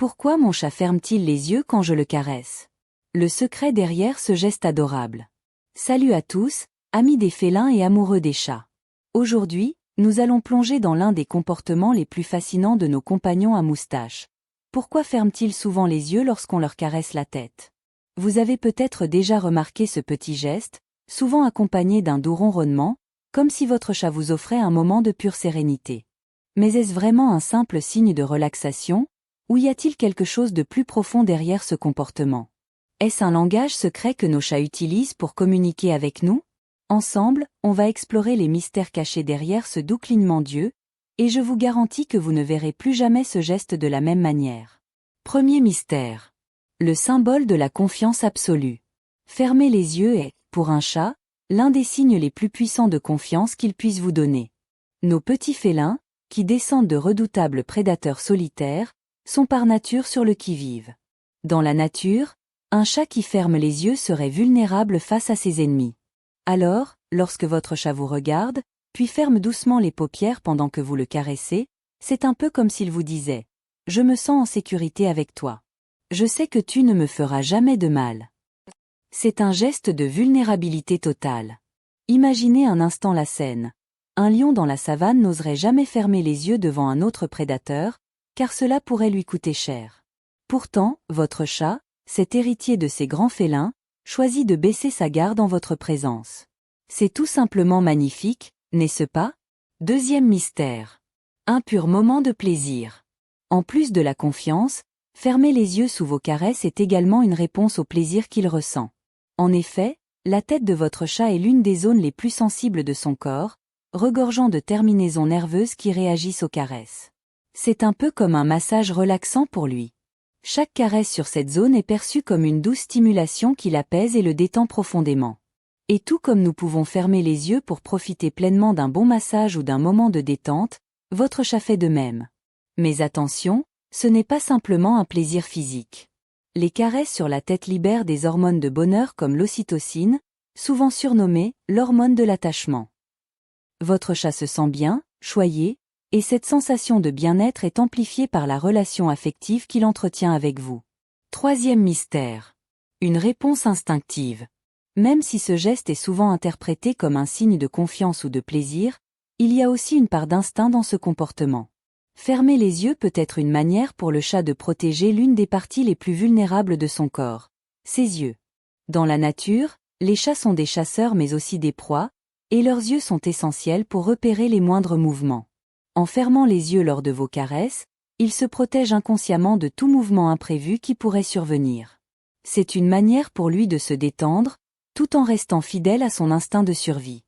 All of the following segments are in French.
Pourquoi mon chat ferme-t-il les yeux quand je le caresse? Le secret derrière ce geste adorable. Salut à tous, amis des félins et amoureux des chats. Aujourd'hui, nous allons plonger dans l'un des comportements les plus fascinants de nos compagnons à moustache. Pourquoi ferment-ils souvent les yeux lorsqu'on leur caresse la tête? Vous avez peut-être déjà remarqué ce petit geste, souvent accompagné d'un doux ronronnement, comme si votre chat vous offrait un moment de pure sérénité. Mais est-ce vraiment un simple signe de relaxation, ou y a-t-il quelque chose de plus profond derrière ce comportement? Est-ce un langage secret que nos chats utilisent pour communiquer avec nous? Ensemble, on va explorer les mystères cachés derrière ce doux clignement d'yeux, et je vous garantis que vous ne verrez plus jamais ce geste de la même manière. Premier mystère. Le symbole de la confiance absolue. Fermer les yeux est, pour un chat, l'un des signes les plus puissants de confiance qu'il puisse vous donner. Nos petits félins, qui descendent de redoutables prédateurs solitaires, sont par nature sur le qui-vive. Dans la nature, un chat qui ferme les yeux serait vulnérable face à ses ennemis. Alors, lorsque votre chat vous regarde, puis ferme doucement les paupières pendant que vous le caressez, c'est un peu comme s'il vous disait « Je me sens en sécurité avec toi. Je sais que tu ne me feras jamais de mal. » C'est un geste de vulnérabilité totale. Imaginez un instant la scène. Un lion dans la savane n'oserait jamais fermer les yeux devant un autre prédateur, car cela pourrait lui coûter cher. Pourtant, votre chat, cet héritier de ces grands félins, choisit de baisser sa garde en votre présence. C'est tout simplement magnifique, n'est-ce pas? Deuxième mystère. Un pur moment de plaisir. En plus de la confiance, fermer les yeux sous vos caresses est également une réponse au plaisir qu'il ressent. En effet, la tête de votre chat est l'une des zones les plus sensibles de son corps, regorgeant de terminaisons nerveuses qui réagissent aux caresses. C'est un peu comme un massage relaxant pour lui. Chaque caresse sur cette zone est perçue comme une douce stimulation qui l'apaise et le détend profondément. Et tout comme nous pouvons fermer les yeux pour profiter pleinement d'un bon massage ou d'un moment de détente, votre chat fait de même. Mais attention, ce n'est pas simplement un plaisir physique. Les caresses sur la tête libèrent des hormones de bonheur comme l'ocytocine, souvent surnommée l'hormone de l'attachement. Votre chat se sent bien, choyé, et cette sensation de bien-être est amplifiée par la relation affective qu'il entretient avec vous. Troisième mystère. Une réponse instinctive. Même si ce geste est souvent interprété comme un signe de confiance ou de plaisir, il y a aussi une part d'instinct dans ce comportement. Fermer les yeux peut être une manière pour le chat de protéger l'une des parties les plus vulnérables de son corps, ses yeux. Dans la nature, les chats sont des chasseurs mais aussi des proies, et leurs yeux sont essentiels pour repérer les moindres mouvements. En fermant les yeux lors de vos caresses, ils se protègent inconsciemment de tout mouvement imprévu qui pourrait survenir. C'est une manière pour lui de se détendre, tout en restant fidèle à son instinct de survie.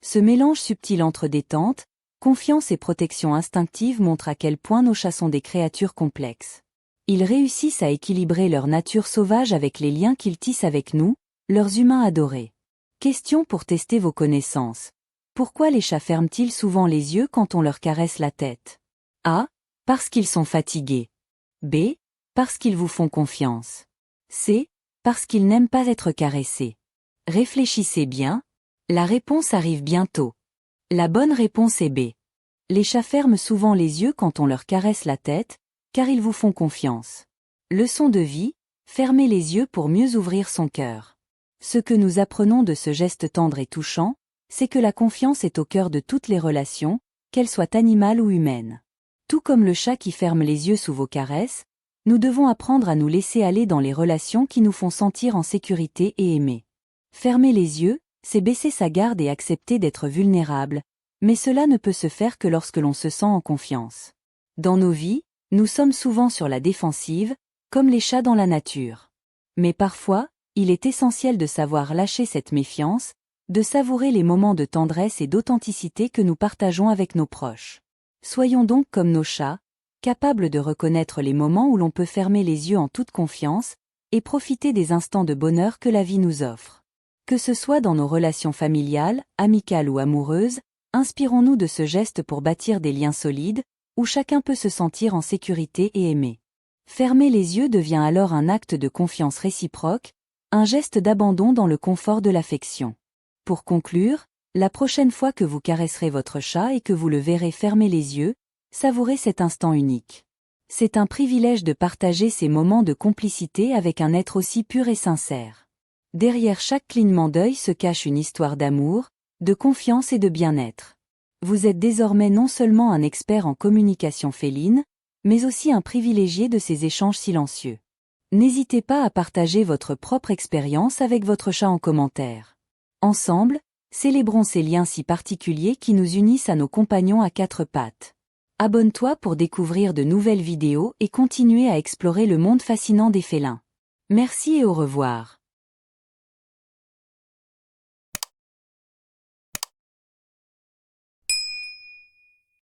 Ce mélange subtil entre détente, confiance et protection instinctive montre à quel point nos chats sont des créatures complexes. Ils réussissent à équilibrer leur nature sauvage avec les liens qu'ils tissent avec nous, leurs humains adorés. Question pour tester vos connaissances. Pourquoi les chats ferment-ils souvent les yeux quand on leur caresse la tête? A. Parce qu'ils sont fatigués. B. Parce qu'ils vous font confiance. C. Parce qu'ils n'aiment pas être caressés. Réfléchissez bien. La réponse arrive bientôt. La bonne réponse est B. Les chats ferment souvent les yeux quand on leur caresse la tête, car ils vous font confiance. Leçon de vie, fermez les yeux pour mieux ouvrir son cœur. Ce que nous apprenons de ce geste tendre et touchant, c'est que la confiance est au cœur de toutes les relations, qu'elles soient animales ou humaines. Tout comme le chat qui ferme les yeux sous vos caresses, nous devons apprendre à nous laisser aller dans les relations qui nous font sentir en sécurité et aimés. Fermer les yeux, c'est baisser sa garde et accepter d'être vulnérable, mais cela ne peut se faire que lorsque l'on se sent en confiance. Dans nos vies, nous sommes souvent sur la défensive, comme les chats dans la nature. Mais parfois, il est essentiel de savoir lâcher cette méfiance, de savourer les moments de tendresse et d'authenticité que nous partageons avec nos proches. Soyons donc comme nos chats, capables de reconnaître les moments où l'on peut fermer les yeux en toute confiance, et profiter des instants de bonheur que la vie nous offre. Que ce soit dans nos relations familiales, amicales ou amoureuses, inspirons-nous de ce geste pour bâtir des liens solides, où chacun peut se sentir en sécurité et aimé. Fermer les yeux devient alors un acte de confiance réciproque, un geste d'abandon dans le confort de l'affection. Pour conclure, la prochaine fois que vous caresserez votre chat et que vous le verrez fermer les yeux, savourez cet instant unique. C'est un privilège de partager ces moments de complicité avec un être aussi pur et sincère. Derrière chaque clignement d'œil se cache une histoire d'amour, de confiance et de bien-être. Vous êtes désormais non seulement un expert en communication féline, mais aussi un privilégié de ces échanges silencieux. N'hésitez pas à partager votre propre expérience avec votre chat en commentaire. Ensemble, célébrons ces liens si particuliers qui nous unissent à nos compagnons à quatre pattes. Abonne-toi pour découvrir de nouvelles vidéos et continuer à explorer le monde fascinant des félins. Merci et au revoir.